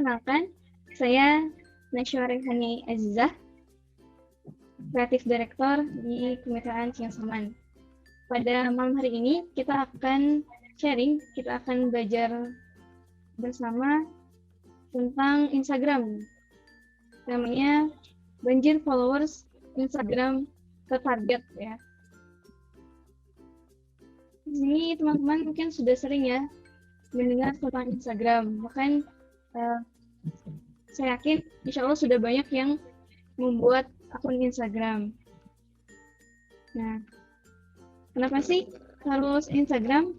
Perkenalkan, saya Nashwa Rehani Azizah, Kreatif Director di Kemitraan Ciasaman. Pada malam hari ini kita akan sharing, kita akan belajar bersama tentang Instagram. Namanya banjir followers Instagram tertarget ya. Di sini teman-teman mungkin sudah sering ya mendengar tentang Instagram. Bahkan saya yakin insya Allah sudah banyak yang membuat akun Instagram. Nah, kenapa sih harus Instagram?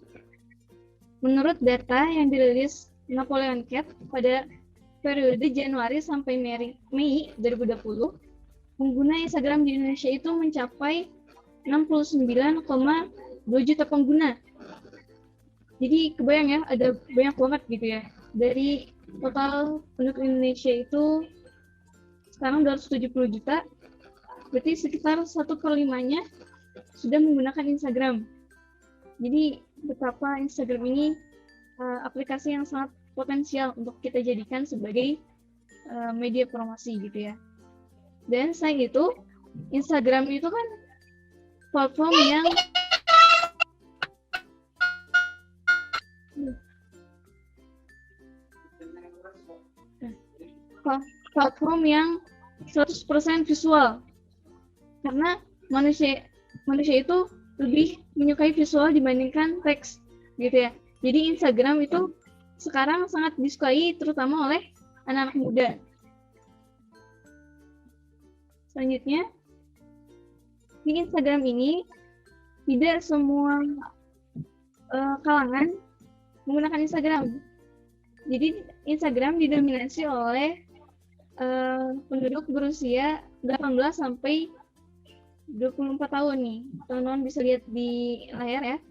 Menurut data yang dirilis Napoleon Cat pada periode Januari sampai Mei 2020, pengguna Instagram di Indonesia itu mencapai 69,2 juta pengguna. Jadi kebayang ya, ada banyak banget gitu ya. Dari total penduduk Indonesia itu sekarang 270 juta, berarti sekitar 1/5-nya sudah menggunakan Instagram. Jadi betapa Instagram ini aplikasi yang sangat potensial untuk kita jadikan sebagai media promosi gitu ya. Dan selain itu, Instagram itu kan platform yang 100% visual. Karena manusia itu lebih menyukai visual dibandingkan teks gitu ya. Jadi Instagram itu sekarang sangat disukai terutama oleh anak-anak muda. Selanjutnya, di Instagram ini tidak semua kalangan menggunakan Instagram. Jadi Instagram didominasi oleh penduduk berusia 18 sampai 24 tahun nih. Teman-teman bisa lihat di layar ya.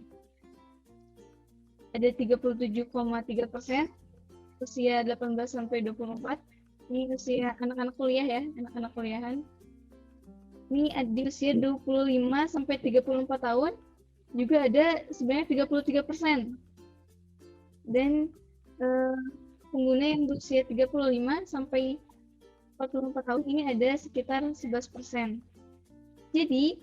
Ada 37,3% usia 18 sampai 24. Ini usia anak-anak kuliah ya, anak-anak kuliahan. Ini di usia 25 sampai 34 tahun juga ada sebanyak 33%. Dan pengguna yang berusia 35 sampai 44 tahun ini ada sekitar 11%. Jadi,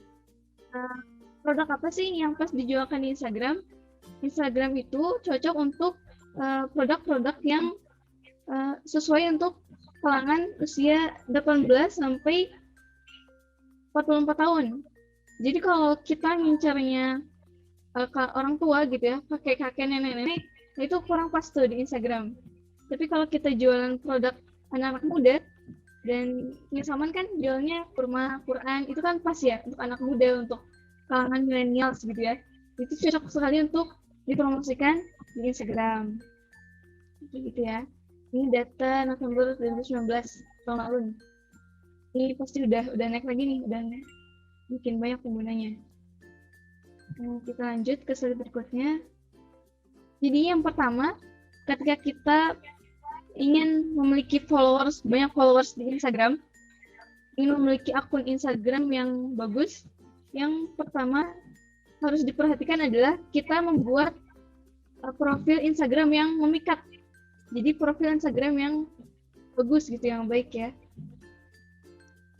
produk apa sih yang pas dijualkan di Instagram? Instagram itu cocok untuk produk-produk yang sesuai untuk kalangan usia 18 sampai 44 tahun. Jadi kalau kita ngincarnya orang tua gitu ya, kakek-kakek, nenek-nenek, itu kurang pas tuh di Instagram. Tapi kalau kita jualan produk anak-anak muda, dan Ciasaman kan jualnya kurma, Quran, itu kan pas ya untuk anak muda, untuk kalangan milenial gitu ya. Itu cocok sekali untuk dipromosikan di Instagram. Gitu ya. Ini data November 2019 tahun lalu. Ini pasti udah naik lagi nih, udah bikin banyak penggunanya. Nah, kita lanjut ke slide berikutnya. Jadi yang pertama, ketika kita ingin memiliki banyak followers di Instagram, ingin memiliki akun Instagram yang bagus, yang pertama harus diperhatikan adalah kita membuat profil Instagram yang memikat. Jadi profil Instagram yang bagus gitu, yang baik ya.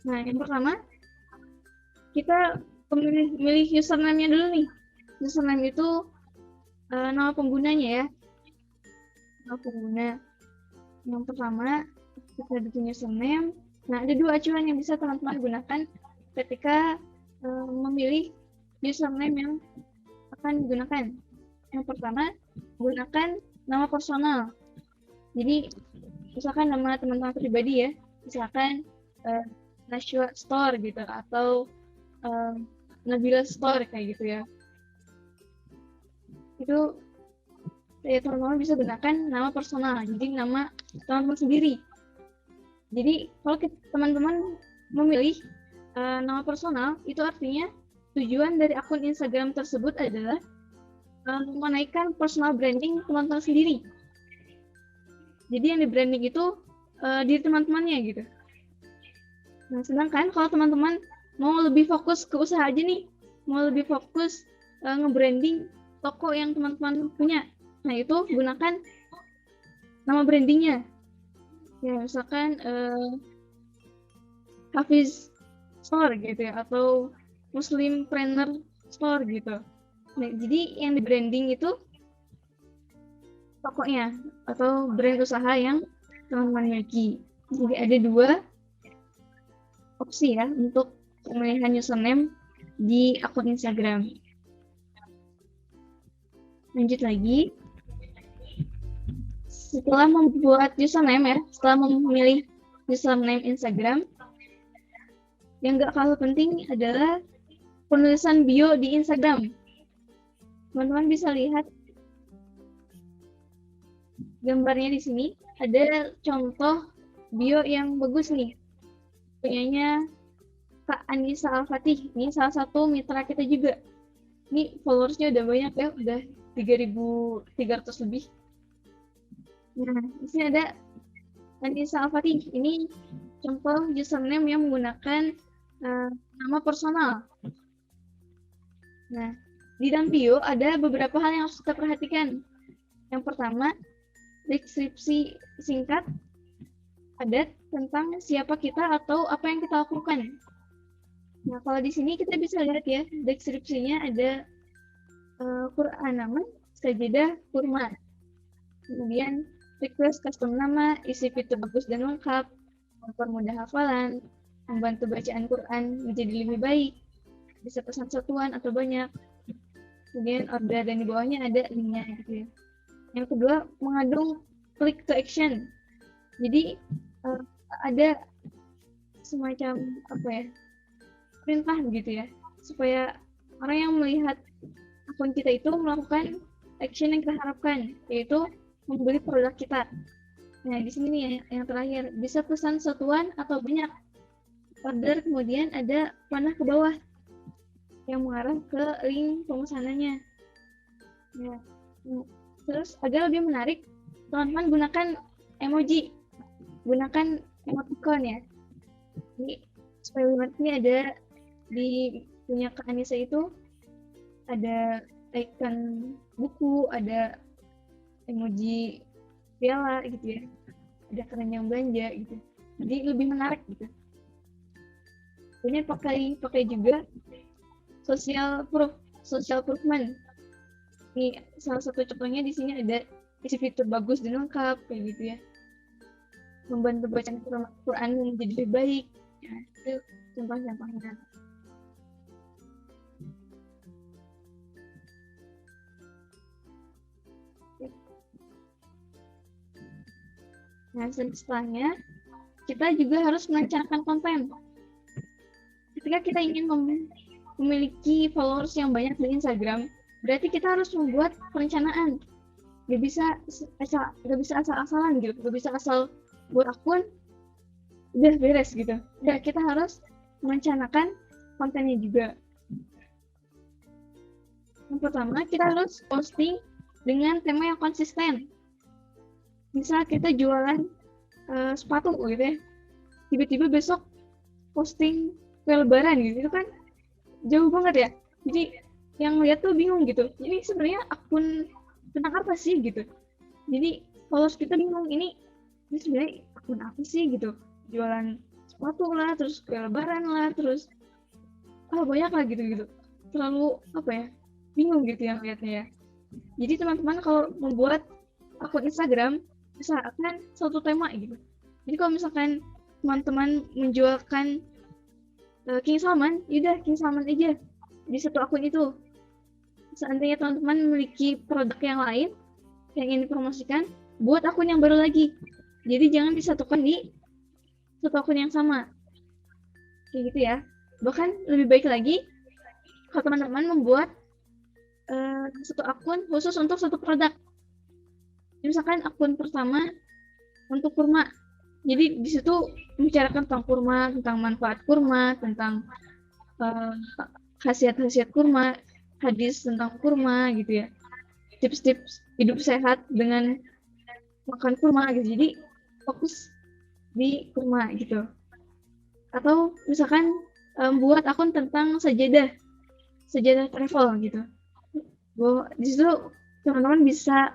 Nah, yang pertama kita milih username-nya dulu nih. Username itu nama penggunanya ya. Nama pengguna. Yang pertama, kita bikin username. Nah, ada dua acuan yang bisa teman-teman gunakan ketika memilih username yang akan digunakan. Yang pertama, gunakan nama personal. Jadi, misalkan nama teman-teman pribadi ya, misalkan Nashwa Store gitu, atau Nabila Store kayak gitu ya. Itu ya, teman-teman bisa gunakan nama personal, jadi nama teman-teman sendiri. Jadi kalau teman-teman memilih nama personal, itu artinya tujuan dari akun Instagram tersebut adalah menaikkan personal branding teman-teman sendiri. Jadi yang di branding itu diri teman-temannya gitu. Nah, sedangkan kalau teman-teman mau lebih fokus ke usaha aja nih, mau lebih fokus nge-branding toko yang teman-teman punya, nah itu gunakan nama brandingnya. Ya misalkan Hafiz Store gitu ya, atau Muslim Trainer Store gitu. Nah, jadi yang di branding itu tokonya atau brand usaha yang teman-teman miliki. Jadi ada dua opsi ya untuk pemilihan username di akun Instagram. Lanjut lagi, setelah membuat username ya, setelah memilih username Instagram, yang gak kalah penting adalah penulisan bio di Instagram. Teman-teman bisa lihat gambarnya di sini, ada contoh bio yang bagus nih. Punyanya Kak Anissa Al-Fatih, ini salah satu mitra kita juga. Ini followersnya udah banyak ya, udah 3.300 lebih. Nah, di sini ada Anissa Al-Fatih. Ini contoh username yang menggunakan nama personal. Nah, di dalam bio ada beberapa hal yang harus kita perhatikan. Yang pertama, deskripsi singkat padat tentang siapa kita atau apa yang kita lakukan. Nah, kalau di sini kita bisa lihat ya, deskripsinya ada Quran nama, sajadah, kurma. Kemudian request custom nama, isi fitur bagus dan lengkap, mempermudah hafalan, membantu bacaan Quran menjadi lebih baik, bisa pesan satuan atau banyak. Kemudian order dan di bawahnya ada linknya gitu ya. Yang kedua, mengandung click to action. Jadi ada semacam apa ya, perintah begitu ya, supaya orang yang melihat akun kita itu melakukan action yang kita harapkan, yaitu membeli produk kita. Nah, di sini nih yang terakhir, bisa pesan satuan atau banyak order, kemudian ada panah ke bawah yang mengarah ke link pemesanannya. Ya. Terus agar lebih menarik, teman-teman gunakan emoji, gunakan emoticon ya. Jadi supaya lebih menarik, ini ada di punya Kak Anissa itu ada icon buku, ada emoji piala gitu ya, ada keranjang belanja gitu. Jadi lebih menarik gitu. Ini pakai juga social proofman. Ini salah satu contohnya di sini ada isi fitur bagus dan lengkap kayak gitu ya. Membantu bacaan Quran menjadi lebih baik. Ya, itu contoh-contohnya. Nah, setelahnya kita juga harus melancarkan konten. Ketika kita ingin memiliki followers yang banyak di Instagram, berarti kita harus membuat perencanaan. Gak bisa asal-asalan gitu, gak bisa asal buat akun udah beres gitu. Udah, kita harus merencanakan kontennya juga. Yang pertama, kita harus posting dengan tema yang konsisten. Misal kita jualan sepatu gitu ya, tiba-tiba besok posting kue lebaran gitu, itu kan jauh banget ya. Jadi yang lihat tuh bingung gitu, ini sebenarnya akun tentang apa sih gitu. Jadi followers kita bingung, ini sebenarnya akun apa sih gitu, jualan sepatu lah, terus kue lebaran lah, terus banyak lah gitu, terlalu apa ya, bingung gitu yang lihatnya ya. Jadi teman-teman kalau membuat akun Instagram, misalkan satu tema gitu. Jadi kalau misalkan teman-teman menjualkan King Salman, yaudah King Salman aja di satu akun itu. Seandainya teman-teman memiliki produk yang lain yang ingin dipromosikan, buat akun yang baru lagi. Jadi jangan disatukan di satu akun yang sama. Kayak gitu ya. Bahkan lebih baik lagi kalau teman-teman membuat satu akun khusus untuk satu produk. Misalkan akun pertama untuk kurma. Jadi di situ membicarakan tentang kurma, tentang manfaat kurma, tentang khasiat-khasiat kurma, hadis tentang kurma gitu ya. Tips-tips hidup sehat dengan makan kurma gitu. Jadi fokus di kurma gitu. Atau misalkan buat akun tentang sajadah travel gitu. Di situ teman-teman bisa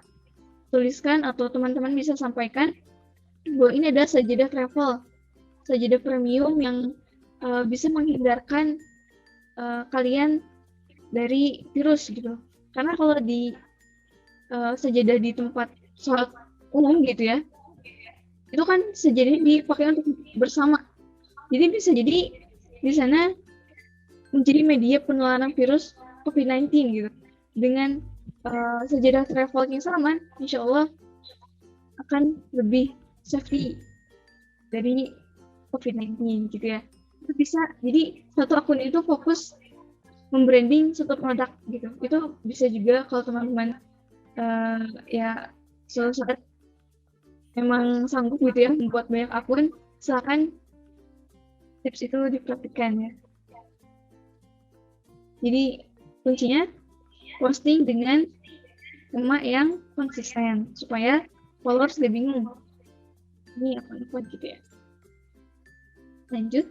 tuliskan atau teman-teman bisa sampaikan bahwa ini adalah sajadah travel, sajadah premium yang bisa menghindarkan kalian dari virus gitu. Karena kalau di sajadah di tempat sholat umum gitu ya, itu kan sajadah dipakai untuk bersama. Jadi bisa jadi di sana menjadi media penularan virus COVID-19 gitu. Dengan sajadah travel yang sama, insya Allah akan lebih safety dari COVID-19 gitu ya. Itu bisa, jadi satu akun itu fokus membranding satu produk gitu. Itu bisa juga kalau teman-teman ya suatu saat memang sanggup gitu ya membuat banyak akun, silakan tips itu dipraktikkan ya. Jadi kuncinya posting dengan tema yang konsisten supaya followers gak bingung ini apa gitu ya. Lanjut,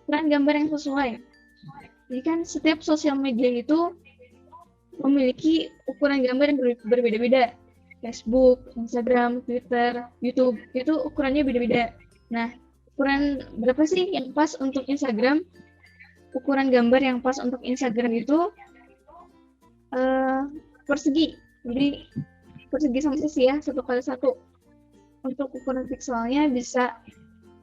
ukuran gambar yang sesuai. Jadi kan setiap sosial media itu memiliki ukuran gambar yang berbeda-beda. Facebook, Instagram, Twitter, YouTube itu ukurannya beda-beda. Nah, ukuran berapa sih yang pas untuk Instagram? Ukuran gambar yang pas untuk Instagram itu persegi. Jadi persegi sama sisi ya, 1x1. Untuk ukuran pixelnya bisa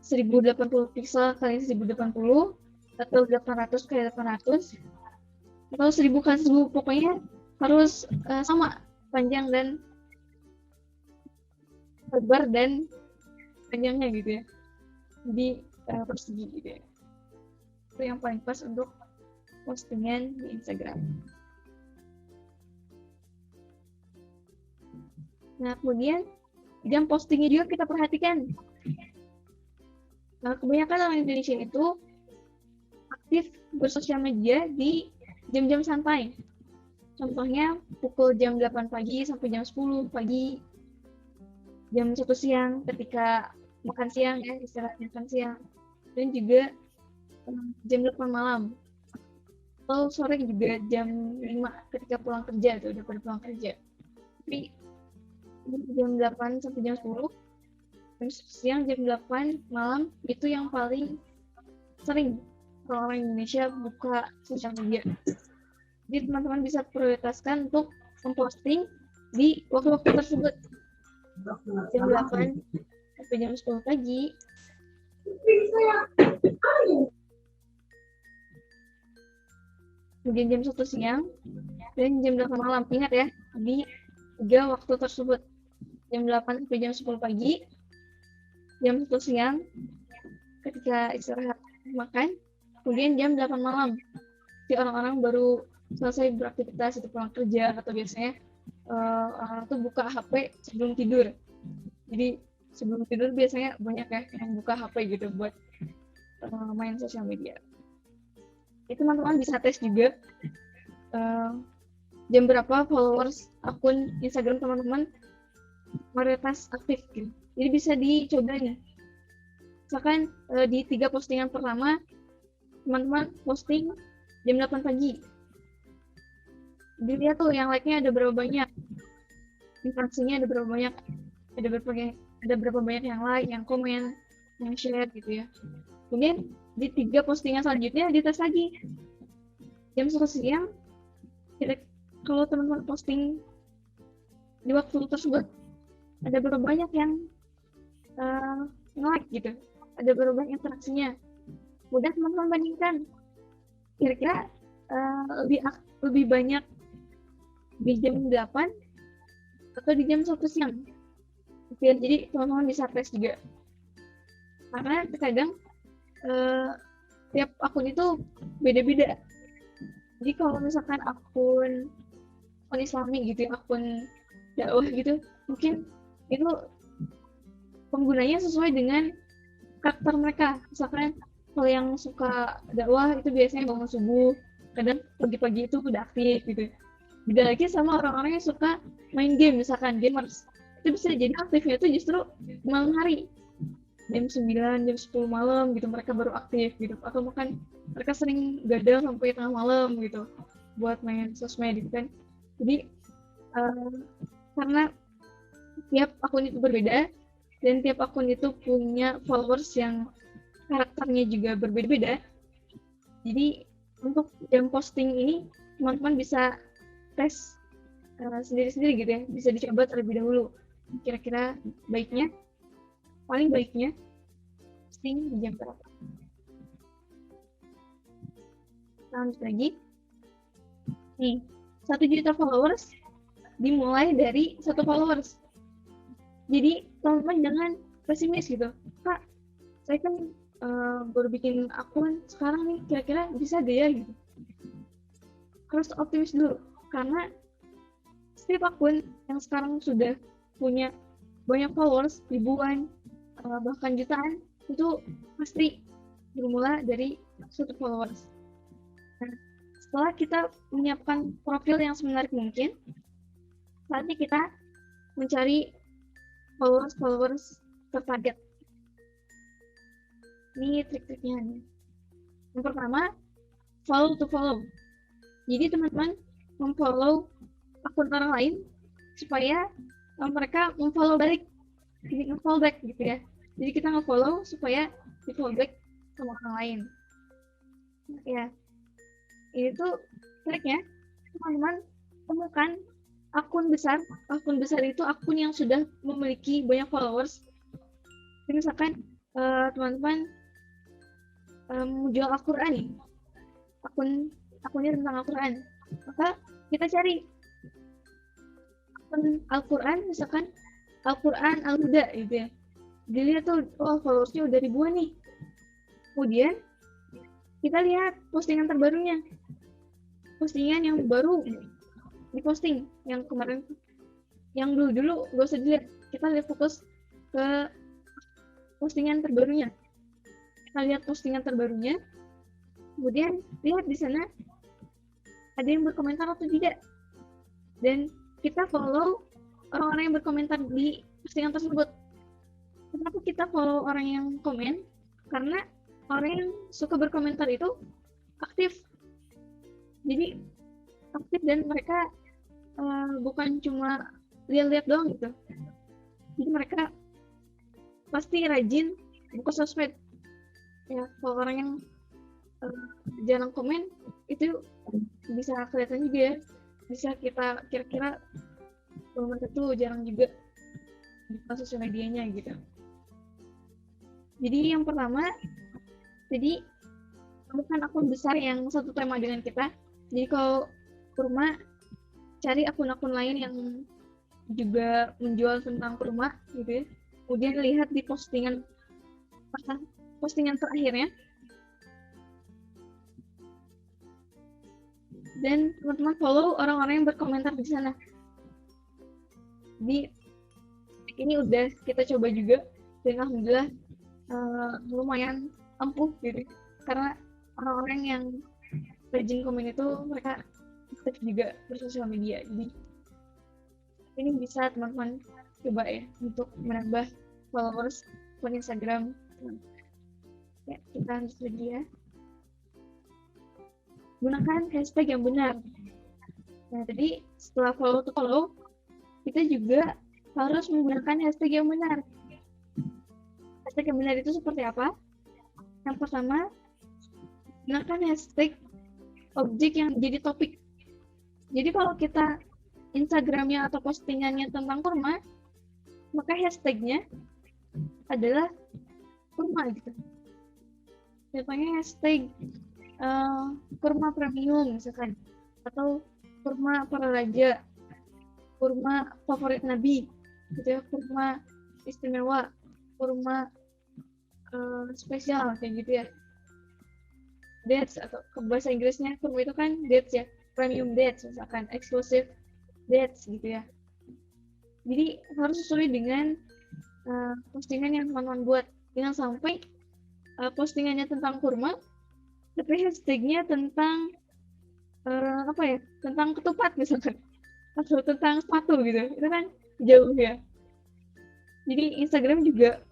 1080 pixel kali 1080 atau 800 kali 800 atau 1000 kali 1000, pokoknya harus sama panjang dan lebar dan panjangnya gitu ya. Jadi persegi gitu ya. Itu yang paling pas untuk postingan di Instagram. Nah, kemudian jam postingnya juga kita perhatikan. Nah, kebanyakan orang Indonesia itu aktif bersosial media di jam-jam santai. Contohnya pukul jam 8 pagi sampai jam 10 pagi, jam 1 siang ketika makan siang ya, istirahat makan siang, dan juga jam 8 malam. Atau sore juga jam 5 ketika pulang kerja, tuh udah pada pulang kerja. Tapi jam 8 sampai jam 10, jam siang, jam 8 malam itu yang paling sering orang Indonesia buka sosial media. Jadi teman-teman bisa prioritaskan untuk memposting di waktu-waktu tersebut. Jam 8 sampai jam 10 pagi. Kemudian jam 1 siang dan jam 8 malam. Ingat ya, di 3 waktu tersebut. Jam 8 sampai jam 10 pagi, jam 1 siang ketika istirahat makan, kemudian jam 8 malam. Jadi orang-orang baru selesai beraktivitas itu pulang kerja, atau biasanya orang tuh buka HP sebelum tidur. Jadi sebelum tidur biasanya banyak ya yang buka HP gitu buat main sosial media. Itu teman-teman bisa tes juga jam berapa followers akun Instagram teman-teman mayoritas aktif gitu. Jadi bisa dicoba nih. Misalkan di 3 postingan pertama teman-teman posting jam 8 pagi. Dilihat tuh yang like-nya ada berapa banyak, interaksinya ada berapa banyak, ada berapa banyak yang like, yang komen, yang share gitu ya. Kemudian di 3 postingan selanjutnya dites lagi. Jam 1 siang, kalau teman-teman posting di waktu tersebut, ada berapa banyak yang like gitu, ada berapa banyak interaksinya. Kemudian teman-teman bandingkan, kira-kira lebih banyak di jam 8 atau di jam 1 siang. Jadi teman-teman bisa tes juga. Karena terkadang tiap akun itu beda-beda. Jadi kalau misalkan akun Islami gitu, akun dakwah gitu, mungkin itu penggunanya sesuai dengan karakter mereka. Misalkan kalau yang suka dakwah itu biasanya bangun subuh, kadang pagi-pagi itu udah aktif gitu. Beda lagi sama orang-orang yang suka main game, misalkan gamers, itu bisa jadi aktifnya itu justru malam hari, jam 9, jam 10 malam gitu mereka baru aktif gitu, atau bahkan mereka sering gadang sampai tengah malam gitu buat main sosmed gitu kan. Jadi karena tiap akun itu berbeda, dan tiap akun itu punya followers yang karakternya juga berbeda-beda. Jadi untuk jam posting ini teman-teman bisa tes sendiri-sendiri gitu ya, bisa dicoba terlebih dahulu. Kira-kira paling baiknya posting di jam berapa. Lanjut lagi. Nih, 1 juta followers dimulai dari 1 followers. Jadi teman-teman jangan pesimis gitu. Kak, saya kan baru bikin akun sekarang nih, kira-kira bisa gak ya gitu. Harus optimis dulu, karena setiap akun yang sekarang sudah punya banyak followers, ribuan, bahkan jutaan, itu pasti bermula dari 1 followers. Nah, setelah kita menyiapkan profil yang semenarik mungkin, saatnya kita mencari followers tertarget. Ini trik-triknya nih. Yang pertama, follow to follow. Jadi teman-teman memfollow akun orang lain supaya mereka memfollow balik, jadi nge-follow back gitu ya. Jadi kita nge-follow supaya di-follow back sama orang lain. Ya, ini tuh triknya, teman-teman temukan akun besar. Akun besar itu akun yang sudah memiliki banyak followers. Jadi misalkan teman-teman menjual Al-Quran nih, akunnya tentang Al-Quran, maka kita cari akun Al-Quran, misalkan Al-Quran Al-Huda gitu ya. Dilihat tuh, oh followersnya udah ribuan nih. Kemudian kita lihat postingan terbarunya, postingan yang baru diposting, yang kemarin, yang dulu gak usah dilihat, kita lihat fokus ke postingan terbarunya. Kita lihat postingan terbarunya, kemudian lihat di sana ada yang berkomentar atau tidak, dan kita follow orang-orang yang berkomentar di postingan tersebut. Kenapa kita follow orang yang komen? Karena orang yang suka berkomentar itu aktif, jadi aktif, dan mereka bukan cuma lihat-lihat doang gitu. Jadi mereka pasti rajin buka sosmed. Ya, kalau orang yang jarang komen itu bisa kelihatan juga ya. Bisa kita kira-kira mereka tuh jarang juga buka sosial medianya gitu. Jadi yang pertama, temukan akun besar yang satu tema dengan kita. Jadi kalau kurma, cari akun-akun lain yang juga menjual tentang kurma gitu ya. Kemudian lihat di postingan terakhirnya, dan teman-teman follow orang-orang yang berkomentar di sana. Jadi ini udah kita coba juga, dan alhamdulillah lumayan ampuh gitu, karena orang-orang yang rajin komen itu mereka aktif juga bersosial media. Jadi ini bisa teman-teman coba ya untuk menambah followers akun Instagram. Ya, kita lanjut lagi ya. Gunakan hashtag yang benar. Nah, tadi setelah follow to follow, kita juga harus menggunakan hashtag yang benar. Hashtag yang benar itu seperti apa? Yang pertama, gunakan hashtag objek yang jadi topik. Jadi kalau kita Instagramnya atau postingannya tentang kurma, maka hashtagnya adalah kurma gitu. Contohnya hashtag kurma premium misalkan, atau kurma para raja, kurma favorit Nabi, gitu ya, kurma istimewa, kurma spesial kayak gitu ya. Dates, atau ke bahasa Inggrisnya kurma itu kan dates ya, premium dates misalkan, exclusive dates gitu ya. Jadi harus sesuai dengan postingan yang teman-teman buat. Jangan sampai postingannya tentang kurma tapi hashtagnya tentang tentang ketupat misalkan, atau tentang sepatu gitu. Itu kan jauh ya. Jadi Instagram juga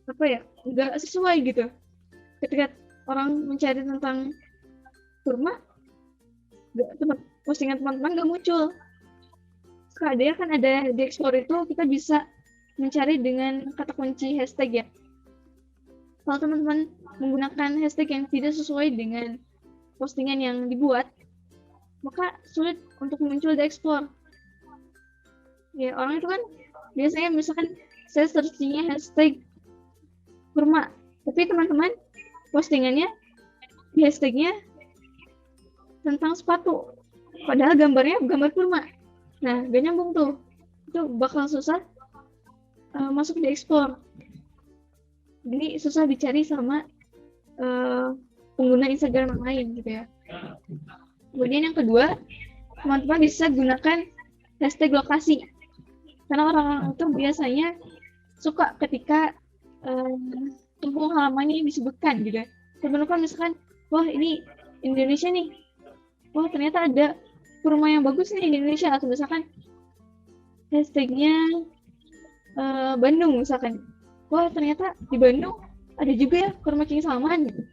nggak sesuai gitu. Ketika orang mencari tentang kurma, postingan teman-teman nggak muncul. Kadang kan ada di explore itu, kita bisa mencari dengan kata kunci hashtag ya. Kalau teman-teman menggunakan hashtag yang tidak sesuai dengan postingan yang dibuat, maka sulit untuk muncul di explore. Ya, orang itu kan biasanya misalkan saya searchingnya hashtag kurma, tapi teman-teman postingannya hashtagnya tentang sepatu, padahal gambarnya gambar kurma. Nah, gak nyambung tuh, itu bakal susah masuk di explore. Jadi susah dicari sama pengguna Instagram yang lain gitu ya. Kemudian yang kedua, teman-teman bisa gunakan hashtag lokasi, karena orang-orang itu biasanya suka ketika kampung halamannya disebutkan gitu. Teman-teman misalkan, wah ini Indonesia nih, wah ternyata ada kurma yang bagus nih di Indonesia, atau misalkan hashtagnya Bandung misalkan, wah ternyata di Bandung ada juga ya kurma King Salman gitu.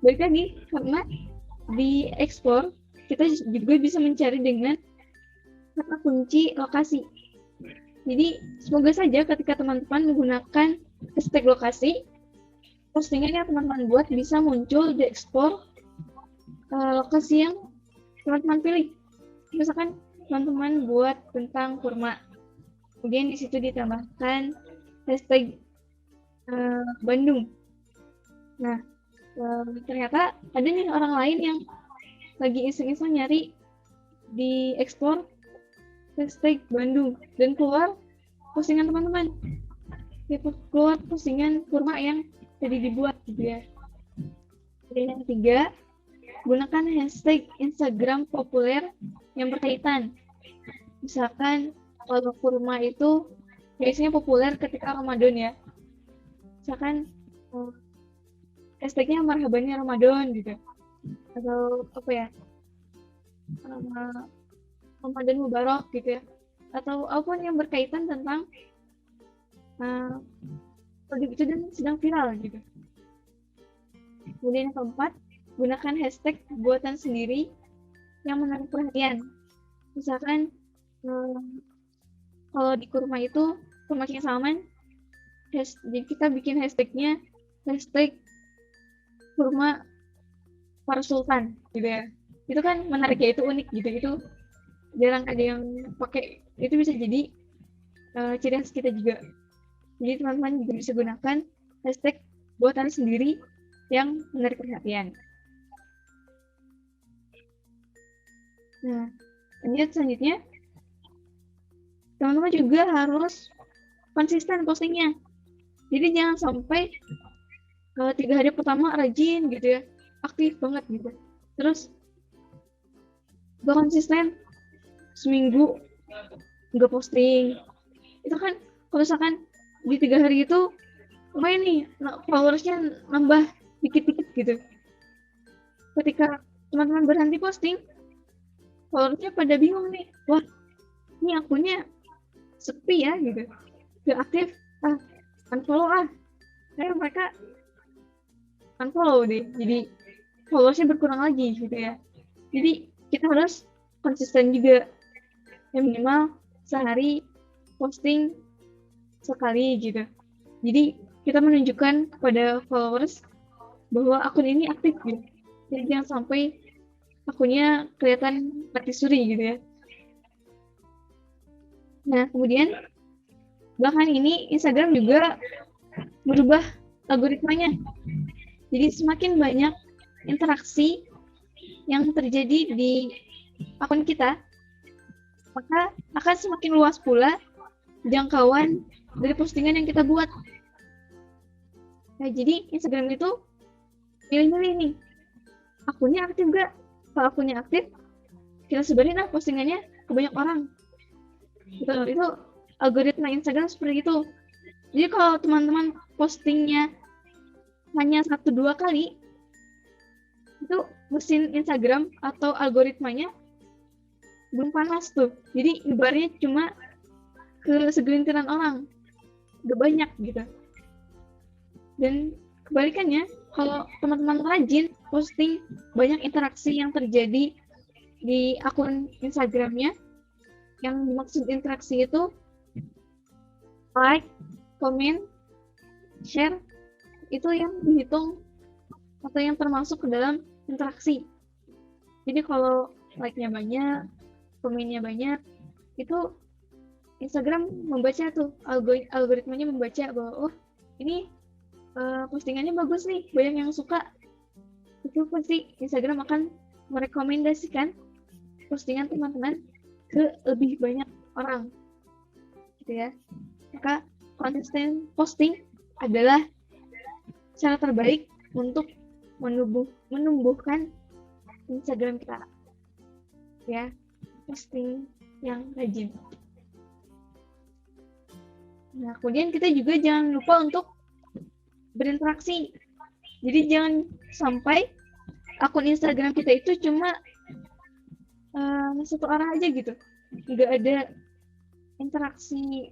Balik lagi, karena di explore kita juga bisa mencari dengan kata kunci lokasi. Jadi semoga saja ketika teman-teman menggunakan hashtag lokasi, postingan yang teman-teman buat bisa muncul di explore lokasi yang teman-teman pilih. Misalkan teman-teman buat tentang kurma, kemudian di situ ditambahkan hashtag Bandung. Nah, ternyata ada nih orang lain yang lagi iseng-iseng nyari di explore hashtag Bandung dan keluar postingan teman-teman, keluar postingan kurma yang tadi dibuat gitu ya. Dan yang ketiga, gunakan hashtag Instagram populer yang berkaitan. Misalkan kalau kurma itu biasanya populer ketika Ramadan ya, misalkan hashtagnya marhabannya Ramadan gitu, atau apa ya, Ramadan Mubarak gitu ya, atau apapun yang berkaitan tentang produk itu dan sedang viral gitu. Kemudian yang keempat, gunakan hashtag buatan sendiri yang menarik perhatian. Misalkan kalau di kurma itu kurma King Salman, jadi kita bikin hashtagnya hashtag kurma para sultan gitu ya. Itu kan menarik ya, itu unik gitu, itu jarang ada yang pakai, itu bisa jadi ciri khas kita juga. Jadi teman-teman juga bisa gunakan hashtag buatan sendiri yang menarik perhatian. Nah, lanjut selanjutnya, teman-teman juga harus konsisten postingnya. Jadi jangan sampai 3 hari pertama rajin gitu ya, aktif banget gitu, terus gak konsisten, seminggu nggak posting. Itu kan kalau misalkan di 3 hari itu lumayan nih, followersnya nambah dikit-dikit gitu. Ketika teman-teman berhenti posting, followersnya pada bingung nih, wah ini akunnya sepi ya gitu, gak aktif, unfollow mereka unfollow deh, jadi followersnya berkurang lagi gitu ya. Jadi kita harus konsisten juga, yang minimal sehari posting sekali gitu. Jadi kita menunjukkan kepada followers bahwa akun ini aktif gitu. Jadi jangan sampai akunnya kelihatan mati suri gitu ya. Nah, kemudian belakangan ini Instagram juga merubah algoritmanya. Jadi semakin banyak interaksi yang terjadi di akun kita, maka akan semakin luas pula jangkauan dari postingan yang kita buat. Nah, jadi Instagram itu milih-milih nih, akunnya aktif gak? Kalau akunnya aktif, kita sebarin postingannya ke banyak orang. Itu algoritma Instagram seperti itu. Jadi kalau teman-teman postingnya hanya 1-2 kali, itu mesin Instagram atau algoritmanya belum panas tuh. Jadi nyebarnya cuma ke segelintiran orang, gak banyak gitu. Dan kebalikannya, kalau teman-teman rajin posting, banyak interaksi yang terjadi di akun Instagramnya. Yang dimaksud interaksi itu like, komen, share, itu yang dihitung atau yang termasuk ke dalam interaksi. Jadi kalau like-nya banyak, komennya banyak, itu Instagram membaca tuh, algoritmanya membaca bahwa oh ini postingannya bagus nih, banyak yang suka. Itu pasti Instagram akan merekomendasikan postingan teman-teman ke lebih banyak orang, gitu ya. Maka konsisten posting adalah cara terbaik untuk menumbuhkan Instagram kita, ya. Posting yang rajin. Nah, kemudian kita juga jangan lupa untuk berinteraksi. Jadi jangan sampai akun Instagram kita itu cuma satu arah aja gitu, nggak ada interaksi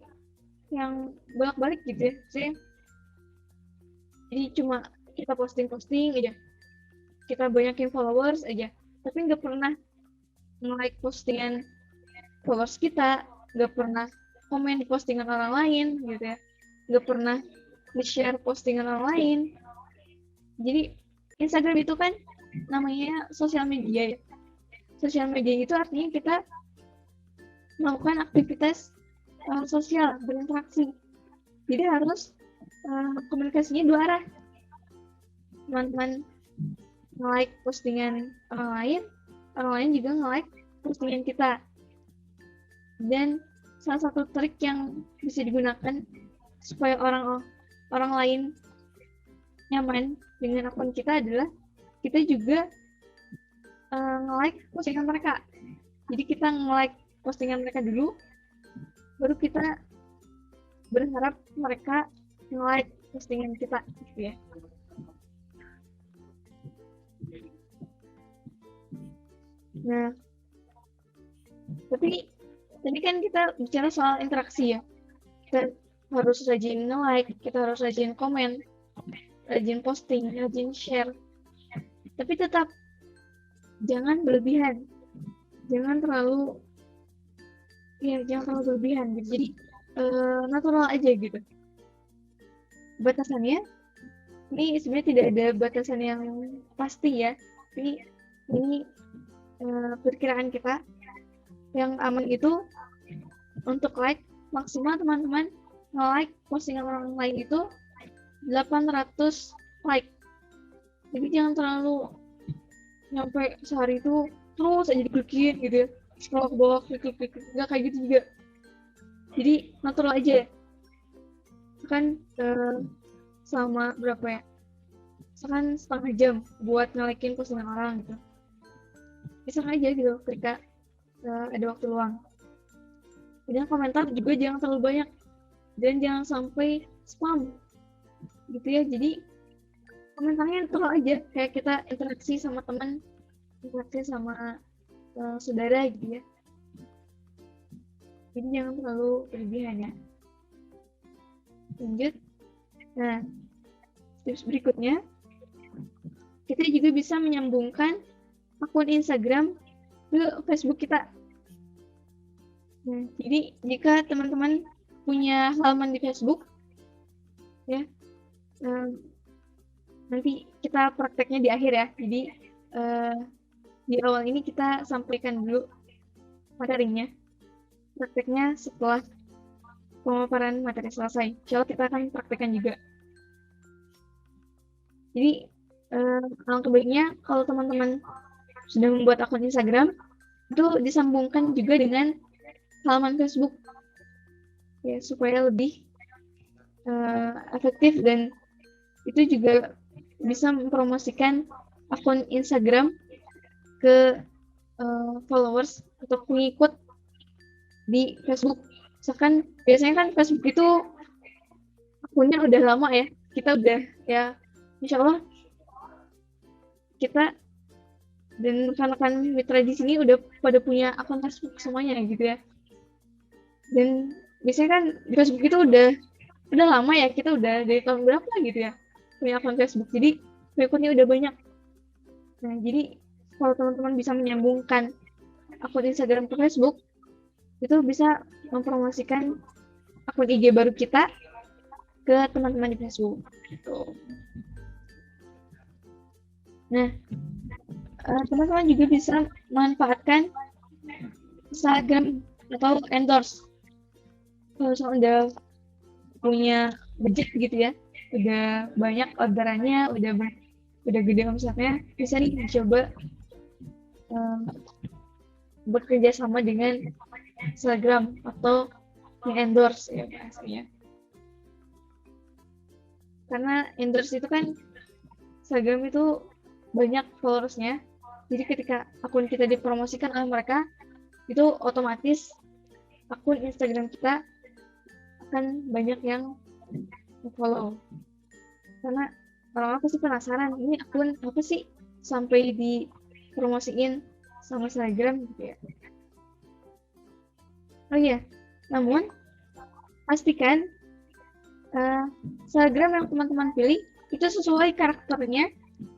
yang bolak-balik gitu ya. Jadi cuma kita posting aja, kita banyakin followers aja, tapi nggak pernah nge-like postingan followers kita, nggak pernah komen di postingan orang lain gitu ya, nggak pernah di-share postingan orang lain. Jadi Instagram itu kan namanya sosial media ya. Sosial media itu artinya kita melakukan aktivitas sosial, berinteraksi. Jadi harus komunikasinya dua arah. Teman-teman nge-like postingan orang lain juga nge-like postingan kita. Dan salah satu trik yang bisa digunakan supaya orang lain nyaman dengan akun kita adalah kita juga nge-like postingan mereka. Jadi kita nge-like postingan mereka dulu, baru kita berharap mereka nge-like postingan kita, gitu ya. Nah, tapi tadi kan kita bicara soal interaksi ya. Kita harus rajin nge-like, kita harus rajin komen, rajin posting, rajin share. Tapi tetap jangan berlebihan. Jangan terlalu berlebihan gitu. Jadi natural aja gitu. Batasannya ini sebenarnya tidak ada batasan yang pasti ya. Ini perkiraan kita. Yang aman itu untuk like maksimal teman-teman nge-like postingan orang lain itu 800 like. Jadi jangan terlalu nyampe sehari itu terus aja diklikin gitu ya, scroll ke bawah, klik, nggak kayak gitu juga. Jadi natural aja. Kan selama berapa ya? Misalkan setengah jam buat nge-like-in postingan orang gitu. Bisa aja gitu ketika ada waktu luang. Dan komentar juga jangan terlalu banyak dan jangan sampai spam gitu ya. Jadi komentarnya terlalu aja kayak kita interaksi sama teman, interaksi sama saudara gitu ya. Jadi jangan terlalu berlebihan ya. Lanjut. Nah, tips berikutnya, kita juga bisa menyambungkan akun Instagram ke Facebook kita. Nah, jadi jika teman-teman punya halaman di Facebook, ya, nanti kita prakteknya di akhir ya. Jadi di awal ini kita sampaikan dulu materinya. Prakteknya setelah pemaparan materi selesai. Insya Allah kita akan praktekkan juga. Jadi alangkah baiknya kalau teman-teman sudah membuat akun Instagram, itu disambungkan juga dengan halaman Facebook ya, supaya lebih efektif dan itu juga bisa mempromosikan akun Instagram ke followers atau pengikut di Facebook. Misalkan biasanya kan Facebook itu akunnya udah lama ya, kita udah ya insya Allah kita dan rekan-rekan mitra di sini udah pada punya akun Facebook semuanya gitu ya. Dan biasanya kan di Facebook itu udah lama ya, kita udah dari tahun berapa gitu ya punya akun Facebook, jadi pengikutnya udah banyak. Nah, jadi kalau teman-teman bisa menyambungkan akun Instagram ke Facebook, itu bisa mempromosikan akun IG baru kita ke teman-teman di Facebook gitu. Nah, teman-teman juga bisa manfaatkan Instagram atau endorse. Kalau misalnya udah punya budget gitu ya, udah banyak orderannya, udah gede omsetnya, bisa nih coba bekerja sama dengan Instagram atau endorse ya bahasanya. Karena endorse itu kan Instagram itu banyak followersnya, jadi ketika akun kita dipromosikan oleh mereka, itu otomatis akun Instagram kita akan banyak yang follow. Karena orang pasti penasaran, ini akun apa sih sampai dipromosiin sama Instagram gitu ya. Oh iya, namun pastikan Instagram yang teman-teman pilih itu sesuai karakternya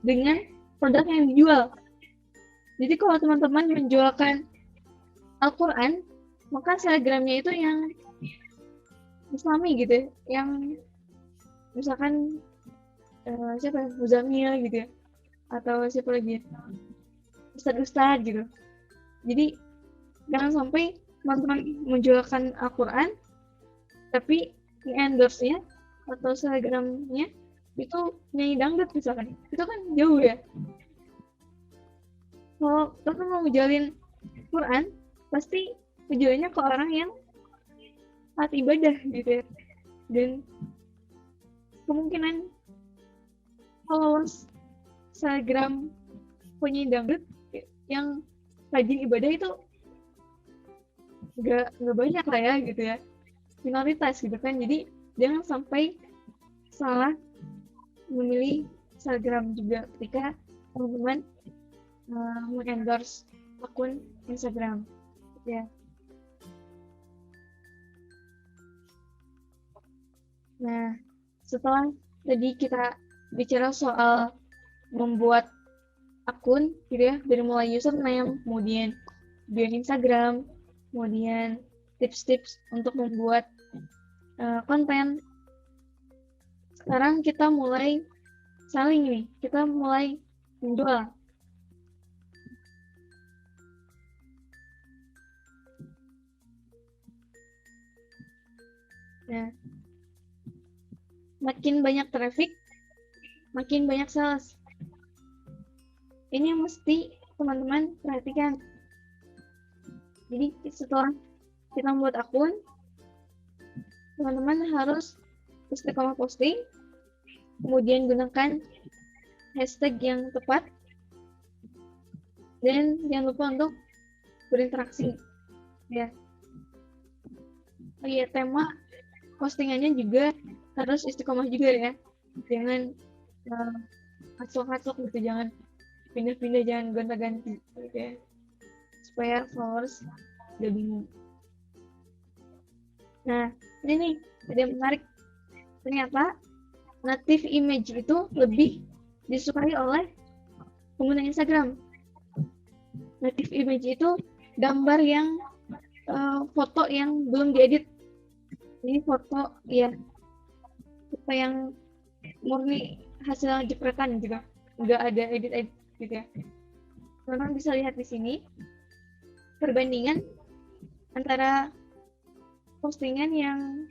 dengan produk yang dijual. Jadi kalau teman-teman menjualkan Al-Quran, maka Instagramnya itu yang Islami gitu, yang misalkan siapa ya, Muzamil gitu ya, atau siapa lagi, Ustadz-Ustadz gitu. Jadi jangan sampai teman-teman menjualkan Al-Quran, tapi endorse-nya atau Instagramnya itu nyanyi dangdut misalkan, itu kan jauh ya. Kalau teman mau ngejualin Quran, pasti tujuannya ke orang yang saat ibadah gitu ya. Dan kemungkinan followers Instagram punya dangdut yang rajin ibadah itu nggak banyak lah ya gitu ya, minoritas gitu kan. Jadi jangan sampai salah memilih Instagram juga ketika teman-teman mengendorse akun Instagram ya. Nah, setelah tadi kita bicara soal membuat akun gitu ya, dari mulai username, kemudian bio Instagram, kemudian tips-tips untuk membuat konten. Sekarang kita mulai saling nih, kita mulai menjual. Nah, makin banyak traffic, makin banyak sales. Ini yang mesti teman-teman perhatikan. Jadi setelah kita membuat akun, teman-teman harus istiqomah posting, kemudian gunakan hashtag yang tepat, dan jangan lupa untuk berinteraksi ya. Oh iya, tema postingannya juga harus istiqomah juga ya, jangan acok-acok gitu, jangan pindah-pindah, jangan gonta-ganti gitu ya, supaya followers gak bingung. Nah, ini nih ada yang menarik, ternyata native image itu lebih disukai oleh pengguna Instagram. Native image itu gambar yang foto yang belum diedit. Ini foto ya, foto yang murni hasil jepretan juga, nggak ada edit gitu ya. Teman-teman bisa lihat di sini perbandingan antara postingan yang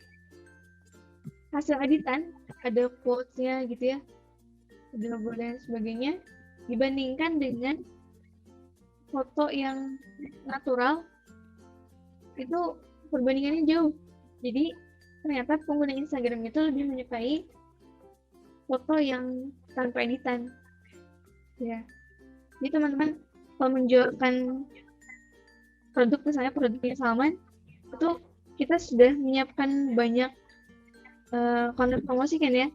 hasil editan, ada quotes-nya gitu ya, ada logo dan sebagainya, dibandingkan dengan foto yang natural, itu perbandingannya jauh. Jadi ternyata pengguna Instagram itu lebih menyukai foto yang tanpa editan ya. Jadi teman-teman kalau menjualkan produk, misalnya produknya Salman, itu kita sudah menyiapkan banyak konten promosi kan ya.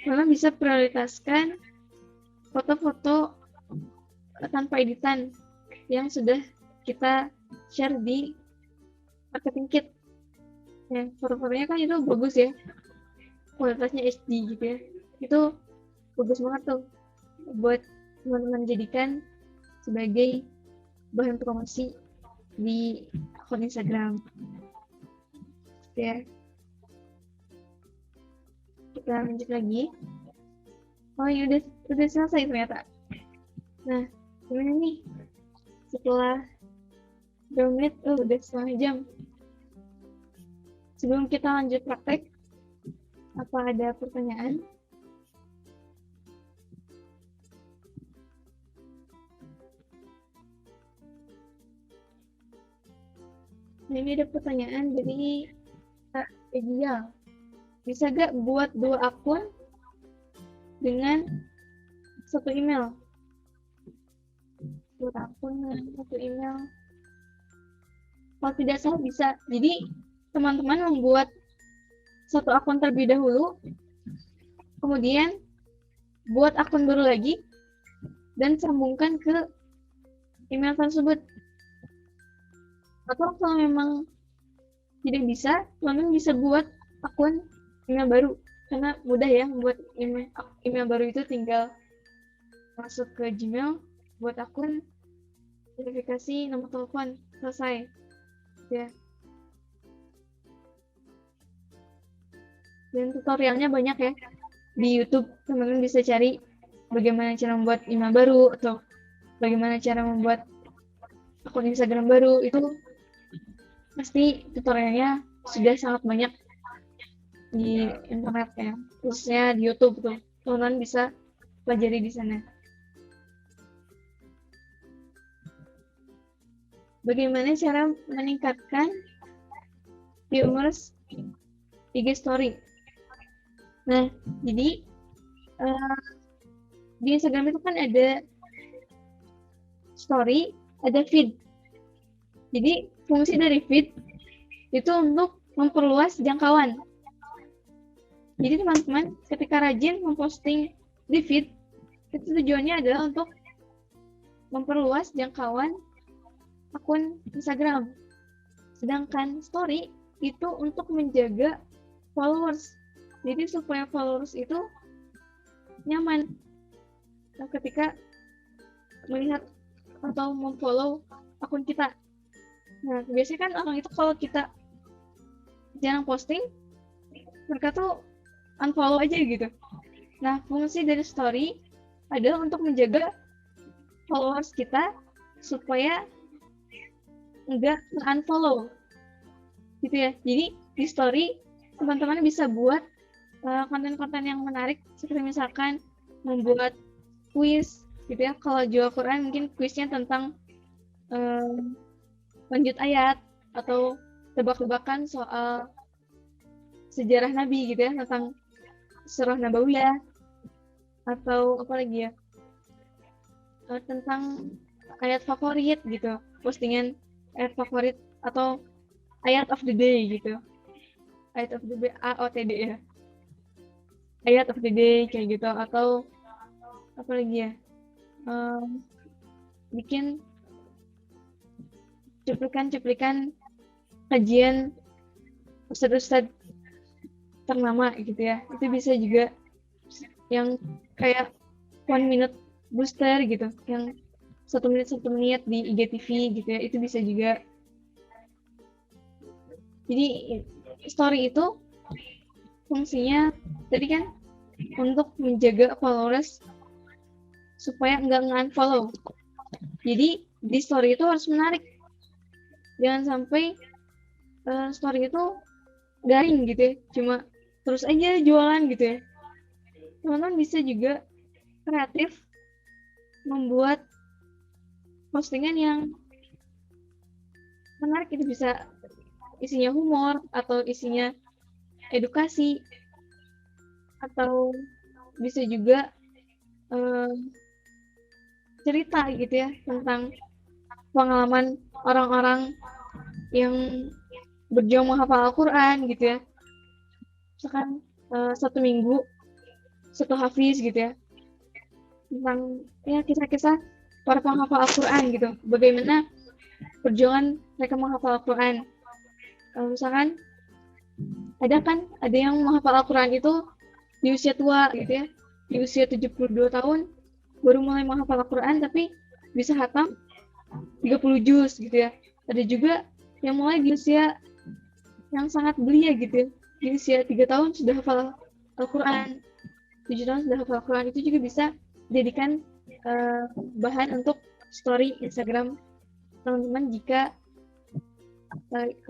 Teman-teman bisa prioritaskan foto-foto tanpa editan yang sudah kita share di marketing kit ya. Foto-fotonya kan itu bagus ya, kualitasnya HD gitu ya, itu bagus banget tuh buat teman-teman jadikan sebagai bahan promosi di akun Instagram ya. kita lanjut lagi. Oh, ini udah selesai ternyata. Nah, gimana nih? Setelah berapa menit? Oh, udah setengah jam. Sebelum kita lanjut praktek, apa ada pertanyaan? Nah, ini ada pertanyaan dari Kak Egial. Bisa gak buat 2 akun dengan satu email? Buat akun dengan satu email. Kalau tidak salah bisa. Jadi, teman-teman membuat satu akun terlebih dahulu, kemudian buat akun baru lagi, dan sambungkan ke email tersebut. Atau kalau memang tidak bisa, teman-teman bisa buat akun email baru. Karena mudah ya membuat email baru itu, tinggal masuk ke Gmail, buat akun, verifikasi nomor telepon, selesai. Ya. Dan tutorialnya banyak ya. Di YouTube teman-teman bisa cari bagaimana cara membuat email baru atau bagaimana cara membuat akun Instagram baru. Itu pasti tutorialnya sudah sangat banyak di internet ya, khususnya di YouTube tuh. Teman-teman bisa pelajari di sana. Bagaimana cara meningkatkan viewers IG Story? Nah, jadi di Instagram itu kan ada story, ada feed. Jadi fungsi dari feed itu untuk memperluas jangkauan. Jadi teman-teman ketika rajin memposting di feed, itu tujuannya adalah untuk memperluas jangkauan akun Instagram. Sedangkan story itu untuk menjaga followers. Jadi supaya followers itu nyaman ketika melihat atau memfollow akun kita. Nah, biasanya kan orang itu kalau kita jarang posting, mereka tuh unfollow aja gitu. Nah, fungsi dari story adalah untuk menjaga followers kita supaya enggak unfollow gitu ya. Jadi di story teman-teman bisa buat konten-konten yang menarik, seperti misalkan membuat kuis gitu ya. Kalau jual Quran mungkin kuisnya tentang lanjut ayat atau tebak-tebakan soal sejarah Nabi gitu ya, tentang surah Nabawiyah, atau apa lagi ya, tentang ayat favorit gitu, postingan ayat favorit atau ayat of the day gitu, ayat of the day, AOTD ya, ayat of the day kayak gitu. Atau apa lagi ya, bikin cuplikan-cuplikan kajian ustadz-ustadz ternama gitu ya. Itu bisa juga yang kayak 1 minute booster gitu, yang 1 menit di IGTV gitu ya. Itu bisa juga. Jadi story itu fungsinya tadi kan untuk menjaga followers supaya nggak nge-unfollow. Jadi di story itu harus menarik. Jangan sampai story itu garing gitu ya, cuma terus aja jualan gitu ya. Teman-teman bisa juga kreatif membuat postingan yang menarik. Itu bisa isinya humor atau isinya edukasi, atau bisa juga cerita gitu ya tentang pengalaman orang-orang yang berjuang menghafal Al-Quran gitu ya. Misalkan 1 minggu 1 hafiz gitu ya, tentang ya kisah-kisah para penghafal Al-Quran gitu, bagaimana perjuangan mereka menghafal Al-Quran. Misalkan ada yang menghafal Al-Quran itu di usia tua gitu ya, di usia 72 tahun baru mulai menghafal Al-Quran, tapi bisa hatam 30 juz gitu ya. Ada juga yang mulai di usia yang sangat belia gitu ya, di usia 3 tahun sudah hafal Al-Quran, 7 tahun sudah hafal Al-Quran, itu juga bisa jadikan bahan untuk story Instagram teman-teman jika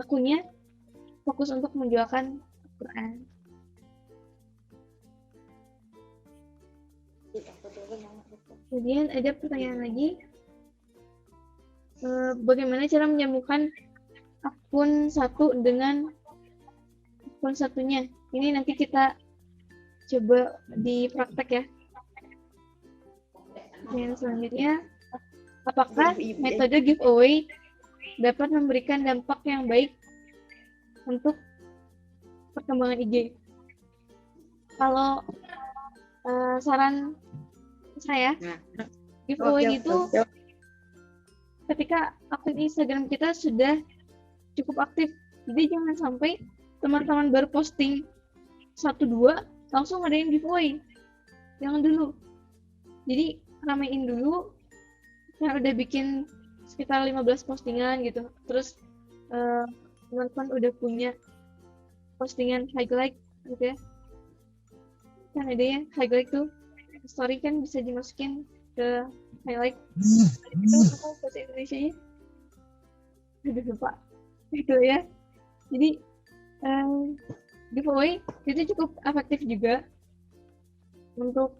akunnya fokus untuk menjualkan Al-Quran. Kemudian ada pertanyaan lagi, bagaimana cara menyambungkan akun satu dengan akun satunya? Ini nanti kita coba di praktek ya. Dan selanjutnya, apakah metode giveaway dapat memberikan dampak yang baik untuk perkembangan IG? Kalau saran saya, giveaway itu ketika akun Instagram kita sudah cukup aktif, jadi jangan sampai teman-teman baru posting 1-2 langsung ngadain giveaway. Jangan dulu. Jadi ramein dulu. Saya udah bikin sekitar 15 postingan gitu. Terus teman-teman udah punya postingan highlight gitu ya. Kan ada ya highlight tuh. Story kan bisa dimasukin ke highlight. Itu apa bahasa Indonesianya? Udah lupa. Itu ya. Jadi giveaway itu cukup efektif juga untuk